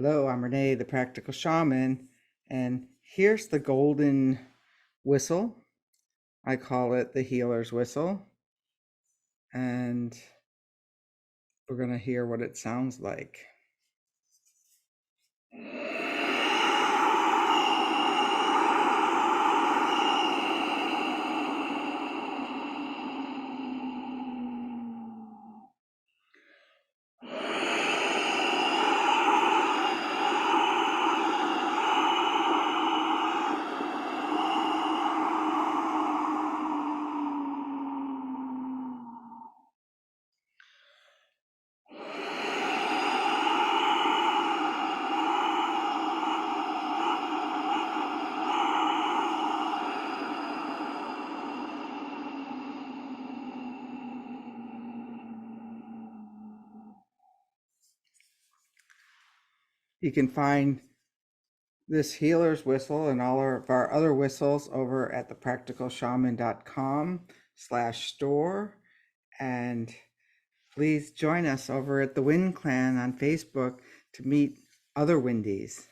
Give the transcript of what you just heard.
Hello, I'm Renee, the Practical Shaman, and here's the golden whistle. I call it the healer's whistle, and we're going to hear what it sounds like. You can find this healer's whistle and all of our other whistles over at thepracticalshaman.com/store. And please join us over at the Wind Clan on Facebook to meet other Windies.